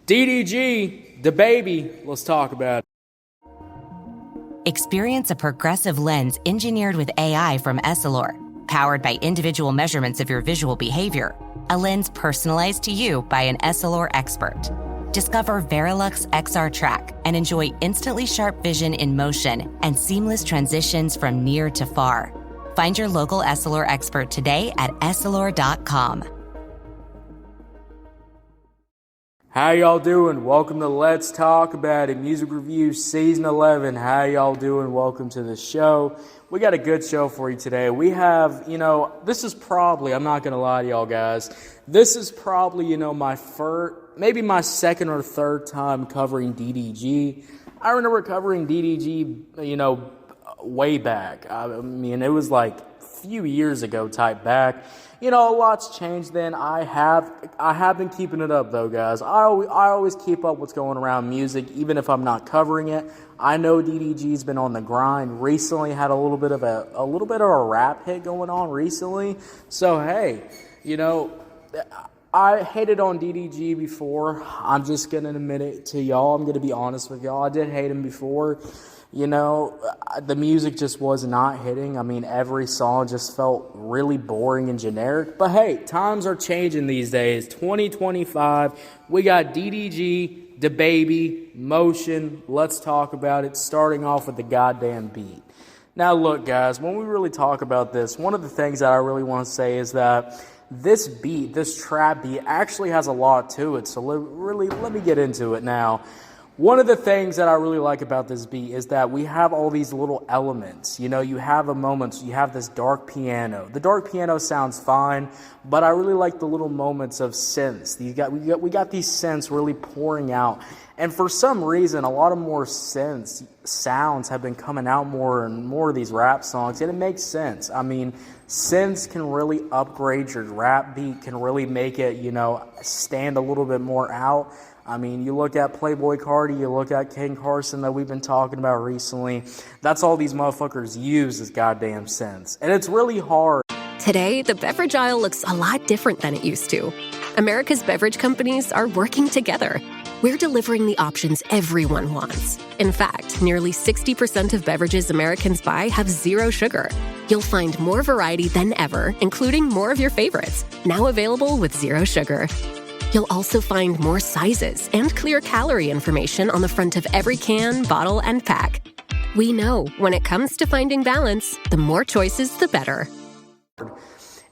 DDG, DaBaby, let's talk about it. Experience a progressive lens engineered with AI from Essilor, powered by individual measurements of your visual behavior. A lens personalized to you by an Essilor expert. Discover Verilux XR Track and enjoy instantly sharp vision in motion and seamless transitions from near to far. Find your local Essilor expert today at Essilor.com. How y'all doing? Welcome to Let's Talk About It, Music Reviews Season 11. How y'all doing? Welcome to the show. We got a good show for you today. We have, this is probably, I'm not going to lie to y'all guys, this is probably, my maybe my second or third time covering DDG. I remember covering DDG, way back. I mean, it was like a few years ago type back. A lot's changed then. I have been keeping it up though, guys. I always keep up what's going around music, even if I'm not covering it. I know DDG's been on the grind. Recently had a little bit of a rap hit going on recently. So hey, I hated on DDG before. I'm just gonna admit it to y'all. I'm gonna be honest with y'all. I did hate him before. The music just was not hitting. I mean, every song just felt really boring and generic. But hey, times are changing these days. 2025, we got DDG, DaBaby, Motion. Let's talk about it, starting off with the goddamn beat. Now look, guys, when we really talk about this, one of the things that I really want to say is that this beat, this trap beat, actually has a lot to it. So let me get into it now. One of the things that I really like about this beat is that we have all these little elements. You have a moment, you have this dark piano. The dark piano sounds fine, but I really like the little moments of synths. We got these synths really pouring out. And for some reason, a lot of more synths, sounds have been coming out more and more of these rap songs, and it makes sense. I mean, synths can really upgrade your rap beat, can really make it, stand a little bit more out. I mean, you look at Playboy Cardi, you look at King Carson that we've been talking about recently. That's all these motherfuckers use is goddamn synths. And it's really hard. Today, the beverage aisle looks a lot different than it used to. America's beverage companies are working together. We're delivering the options everyone wants. In fact, nearly 60% of beverages Americans buy have zero sugar. You'll find more variety than ever, including more of your favorites, now available with zero sugar. You'll also find more sizes and clear calorie information on the front of every can, bottle, and pack. We know when it comes to finding balance, the more choices, the better.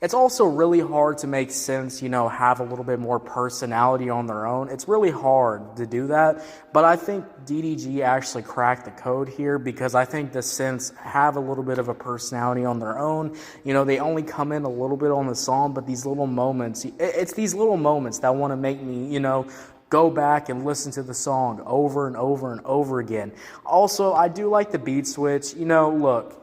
It's also really hard to make synths, have a little bit more personality on their own. It's really hard to do that, but I think DDG actually cracked the code here because I think the synths have a little bit of a personality on their own. They only come in a little bit on the song, but these little moments, it's these little moments that want to make me, go back and listen to the song over and over and over again. Also, I do like the beat switch. Look,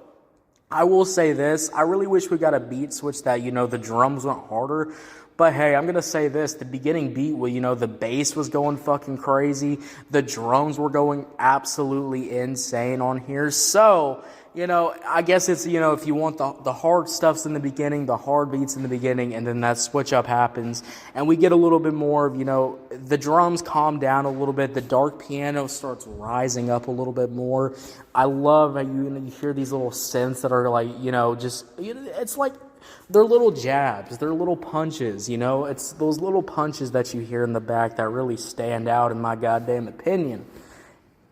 I will say this, I really wish we got a beat switch that, the drums went harder. But hey, I'm going to say this, the beginning beat where, the bass was going fucking crazy. The drums were going absolutely insane on here. So, I guess it's, if you want the hard stuffs in the beginning, the hard beats in the beginning, and then that switch up happens. And we get a little bit more of, the drums calm down a little bit. The dark piano starts rising up a little bit more. I love how you hear these little synths that are like, it's like they're little jabs, they're little punches, it's those little punches that you hear in the back that really stand out in my goddamn opinion.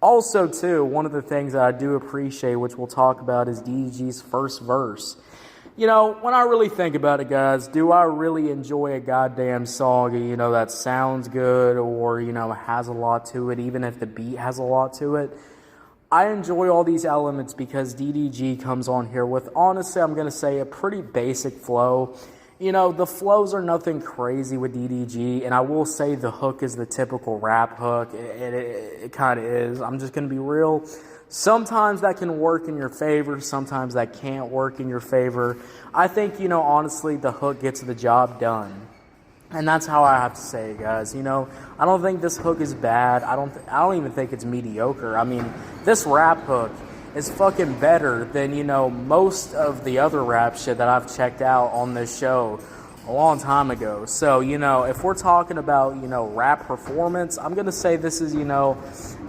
Also, too, one of the things that I do appreciate, which we'll talk about, is DDG's first verse. When I really think about it, guys, do I really enjoy a goddamn song, that sounds good or, has a lot to it, even if the beat has a lot to it? I enjoy all these elements because DDG comes on here with, honestly, I'm going to say a pretty basic flow. The flows are nothing crazy with DDG, and I will say the hook is the typical rap hook. It kind of is. I'm just going to be real. Sometimes that can work in your favor. Sometimes that can't work in your favor. I think, honestly, the hook gets the job done. And that's how I have to say it, guys. I don't think this hook is bad. I don't even think it's mediocre. I mean, this rap hook is fucking better than, most of the other rap shit that I've checked out on this show. a long time ago. So, if we're talking about, rap performance, I'm going to say this is,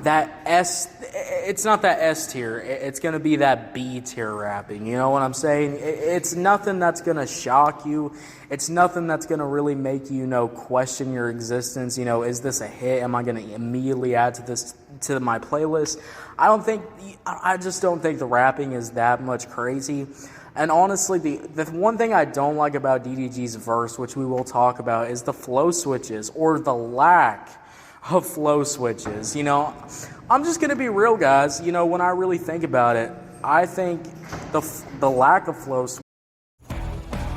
that it's not that S tier. It's going to be that B tier rapping. You know what I'm saying? It's nothing that's going to shock you. It's nothing that's going to really make you, question your existence. Is this a hit? Am I going to immediately add to my playlist? I just don't think the rapping is that much crazy. And honestly, the one thing I don't like about DDG's verse, which we will talk about, is the flow switches, or the lack of flow switches. I'm just going to be real, guys. When I really think about it, I think the lack of flow switches.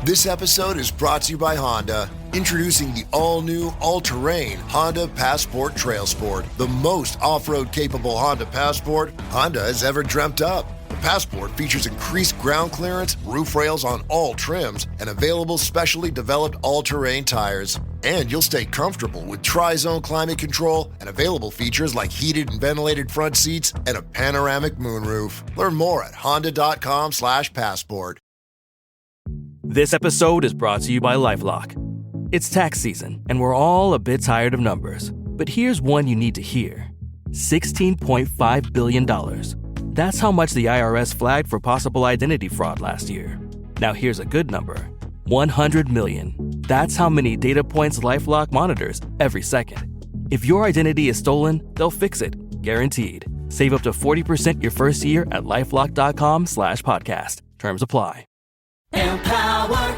This episode is brought to you by Honda. Introducing the all-new, all-terrain Honda Passport Trail Sport, the most off-road capable Honda Passport Honda has ever dreamt up. The Passport features increased ground clearance, roof rails on all trims, and available specially developed all-terrain tires. And you'll stay comfortable with tri-zone climate control and available features like heated and ventilated front seats and a panoramic moonroof. Learn more at honda.com/passport. This episode is brought to you by LifeLock. It's tax season, and we're all a bit tired of numbers. But here's one you need to hear. $16.5 billion. That's how much the IRS flagged for possible identity fraud last year. Now here's a good number. 100 million. That's how many data points LifeLock monitors every second. If your identity is stolen, they'll fix it. Guaranteed. Save up to 40% your first year at LifeLock.com/podcast. Terms apply. Empower.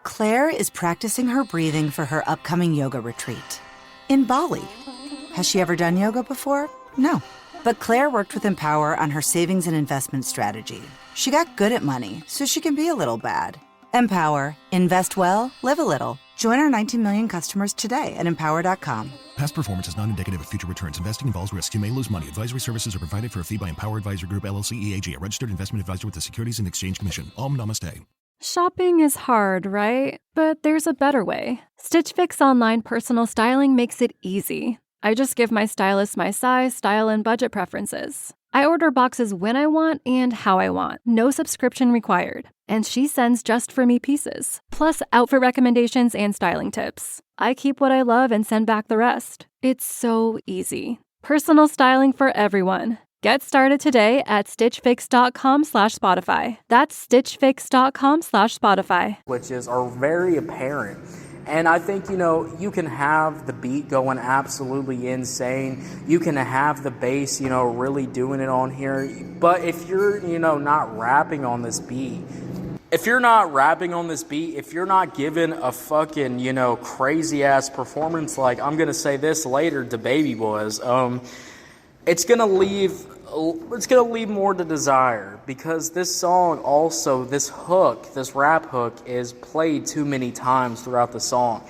Claire is practicing her breathing for her upcoming yoga retreat in Bali. Has she ever done yoga before? No. But Claire worked with Empower on her savings and investment strategy. She got good at money, so she can be a little bad. Empower. Invest well, live a little. Join our 19 million customers today at empower.com. Past performance is not indicative of future returns. Investing involves risks. You may lose money. Advisory services are provided for a fee by Empower Advisor Group, LLC, EAG, a registered investment advisor with the Securities and Exchange Commission. Namaste. Shopping is hard, right? But there's a better way. Stitch Fix online personal styling makes it easy. I just give my stylist my size, style, and budget preferences. I order boxes when I want and how I want. No subscription required. And she sends just for me pieces, plus outfit recommendations and styling tips. I keep what I love and send back the rest. It's so easy. Personal styling for everyone. Get started today at stitchfix.com/Spotify. That's stitchfix.com/Spotify. Which are very apparent. And I think, you can have the beat going absolutely insane. You can have the bass, really doing it on here. But if you're, not rapping on this beat, if you're not giving a fucking, crazy ass performance like, I'm going to say this later, DaBaby was, it's going to leave more to desire, because this song also, this rap hook is played too many times throughout the song.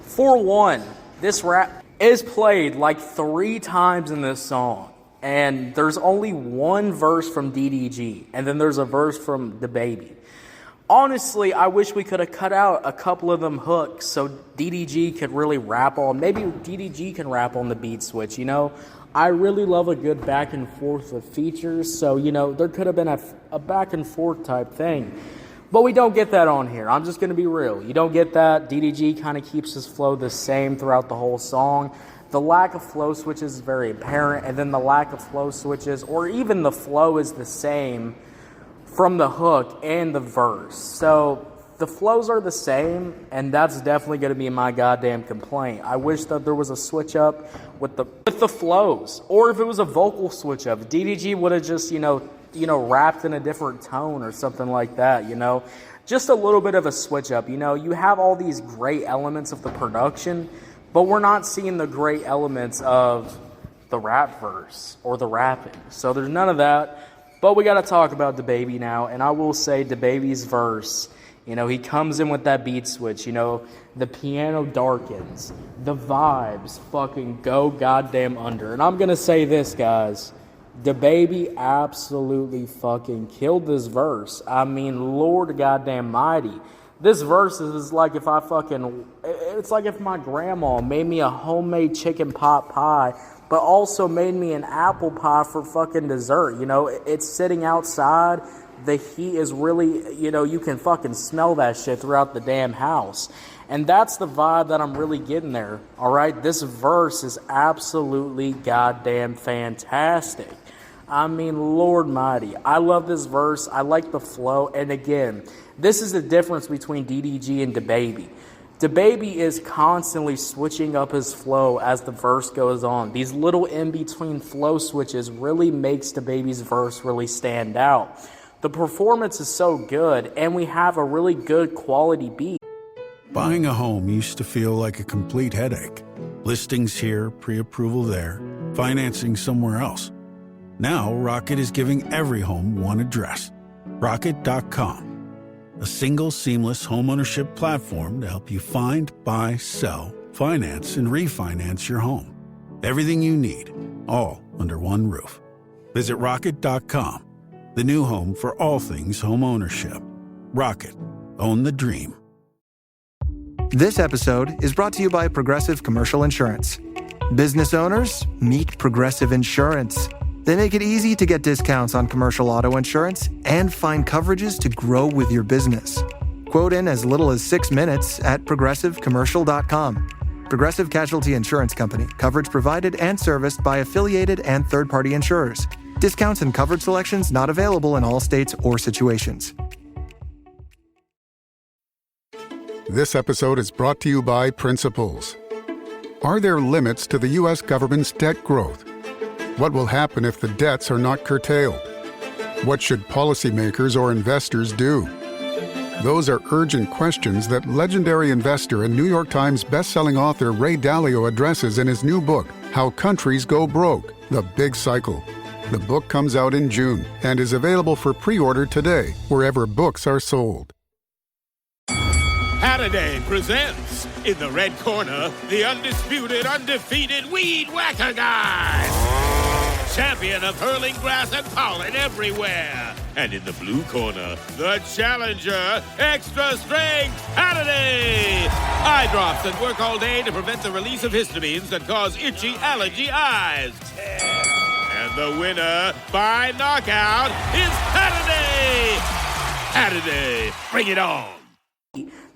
For one, this rap is played like 3 times in this song, and there's only one verse from DDG, and then there's a verse from DaBaby. Honestly, I wish we could have cut out a couple of them hooks so DDG could really rap on. Maybe DDG can rap on the beat switch, I really love a good back and forth of features, so, there could have been a back and forth type thing. But we don't get that on here. I'm just going to be real. You don't get that. DDG kind of keeps his flow the same throughout the whole song. The lack of flow switches is very apparent, and then the lack of flow switches, or even the flow, is the same from the hook and the verse. So the flows are the same, and that's definitely going to be my goddamn complaint. I wish that there was a switch up with the flows, or if it was a vocal switch up, DDG would have just rapped in a different tone or something like that. Just a little bit of a switch up. You have all these great elements of the production, but we're not seeing the great elements of the rap verse or the rapping. So there's none of that. But we got to talk about DaBaby now, and I will say DaBaby's verse. He comes in with that beat switch, the piano darkens, the vibes fucking go goddamn under. And I'm going to say this, guys, DaBaby absolutely fucking killed this verse. I mean, Lord goddamn mighty. This verse is like if it's like if my grandma made me a homemade chicken pot pie, but also made me an apple pie for fucking dessert. You know, it's sitting outside. The heat is really, you know, you can fucking smell that shit throughout the damn house. And that's the vibe that I'm really getting there, all right? This verse is absolutely goddamn fantastic. I mean, Lord mighty. I love this verse. I like the flow. And again, this is the difference between DDG and DaBaby. DaBaby is constantly switching up his flow as the verse goes on. These little in-between flow switches really makes DaBaby's verse really stand out. The performance is so good, and we have a really good quality beat. Buying a home used to feel like a complete headache. Listings here, pre-approval there, financing somewhere else. Now, Rocket is giving every home one address. Rocket.com. A single seamless homeownership platform to help you find, buy, sell, finance, and refinance your home. Everything you need, all under one roof. Visit Rocket.com. The new home for all things home ownership. Rocket. Own the dream. This episode is brought to you by Progressive Commercial Insurance. Business owners, meet Progressive Insurance. They make it easy to get discounts on commercial auto insurance and find coverages to grow with your business. Quote in as little as 6 minutes at progressivecommercial.com. Progressive Casualty Insurance Company. Coverage provided and serviced by affiliated and third-party insurers. Discounts and coverage selections not available in all states or situations. This episode is brought to you by Principles. Are there limits to the U.S. government's debt growth? What will happen if the debts are not curtailed? What should policymakers or investors do? Those are urgent questions that legendary investor and New York Times bestselling author Ray Dalio addresses in his new book, How Countries Go Broke: The Big Cycle. The book comes out in June and is available for pre-order today, wherever books are sold. Halliday presents, in the red corner, the undisputed, undefeated Weed Whacker Guy. Champion of hurling grass and pollen everywhere. And in the blue corner, the challenger, extra strength Halliday. Eye drops that work all day to prevent the release of histamines that cause itchy allergy eyes. And the winner by knockout is Halliday. Halliday, bring it on.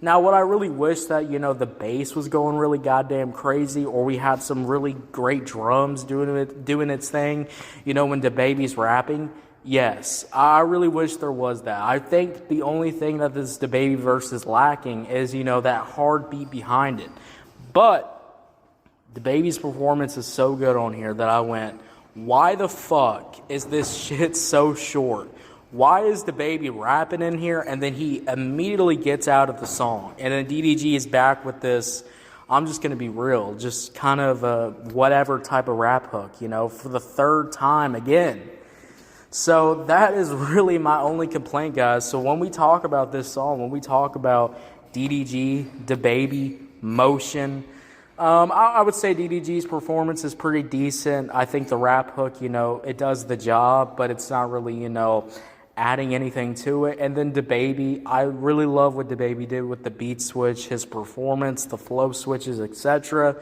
Now, what I really wish that, you know, the bass was going really goddamn crazy, or we had some really great drums doing its thing, you know, when DaBaby's rapping. Yes, I really wish there was that. I think the only thing that this DaBaby verse is lacking is, you know, that hard beat behind it. But DaBaby's performance is so good on here that I went, why the fuck is this shit so short? Why is DaBaby rapping in here and then he immediately gets out of the song? And then DDG is back with this, I'm just going to be real, just kind of a whatever type of rap hook, you know, for the third time again. So that is really my only complaint, guys. So when we talk about this song, when we talk about DDG, DaBaby, Motion, I would say DDG's performance is pretty decent. I think the rap hook, you know, it does the job, but it's not really, you know, adding anything to it. And then DaBaby, I really love what DaBaby did with the beat switch, his performance, the flow switches, etc.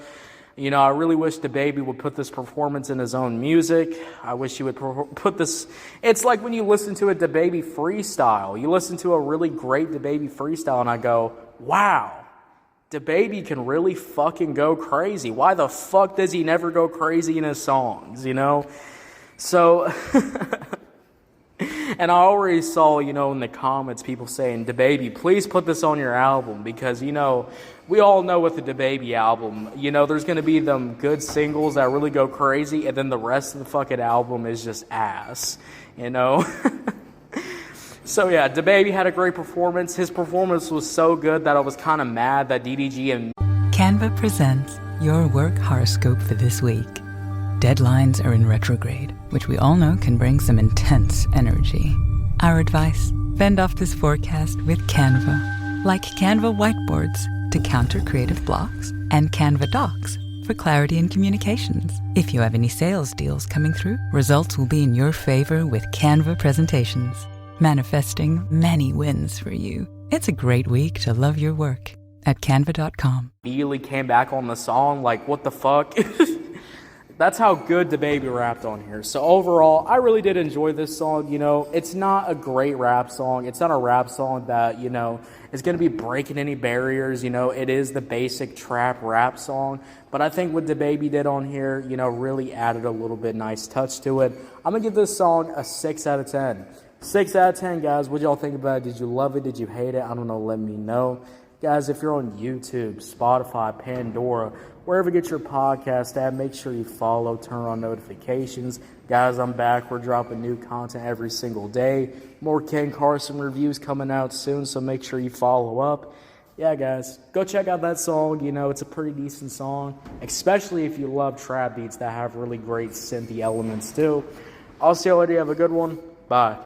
You know, I really wish DaBaby would put this performance in his own music. I wish he would put this... It's like when you listen to a DaBaby freestyle. You listen to a really great DaBaby freestyle and I go, wow, DaBaby can really fucking go crazy. Why the fuck does he never go crazy in his songs, you know? So... And I already saw, you know, in the comments, people saying, DaBaby, please put this on your album. Because, you know, we all know with the DaBaby album, you know, there's going to be them good singles that really go crazy. And then the rest of the fucking album is just ass, you know. So, yeah, DaBaby had a great performance. His performance was so good that I was kind of mad that DDG and... Canva presents your work horoscope for this week. Deadlines are in retrograde, which we all know can bring some intense energy. Our advice, fend off this forecast with Canva. Like Canva whiteboards to counter creative blocks, and Canva docs for clarity in communications. If you have any sales deals coming through, results will be in your favor with Canva presentations. Manifesting many wins for you. It's a great week to love your work at canva.com. Immediately came back on the song, like, what the fuck? That's how good DaBaby rapped on here. So overall, I really did enjoy this song. You know, it's not a great rap song. It's not a rap song that, you know, is going to be breaking any barriers. You know, it is the basic trap rap song. But I think what DaBaby did on here, you know, really added a little bit nice touch to it. I'm going to give this song a 6 out of 10. 6 out of 10, guys. What y'all think about it? Did you love it? Did you hate it? I don't know. Let me know. Guys, if you're on YouTube, Spotify, Pandora, wherever you get your podcast at, make sure you follow, turn on notifications. Guys, I'm back. We're dropping new content every single day. More Ken Carson reviews coming out soon, so make sure you follow up. Yeah, guys, go check out that song. You know, it's a pretty decent song, especially if you love trap beats that have really great synthy elements too. I'll see you later. Have a good one. Bye.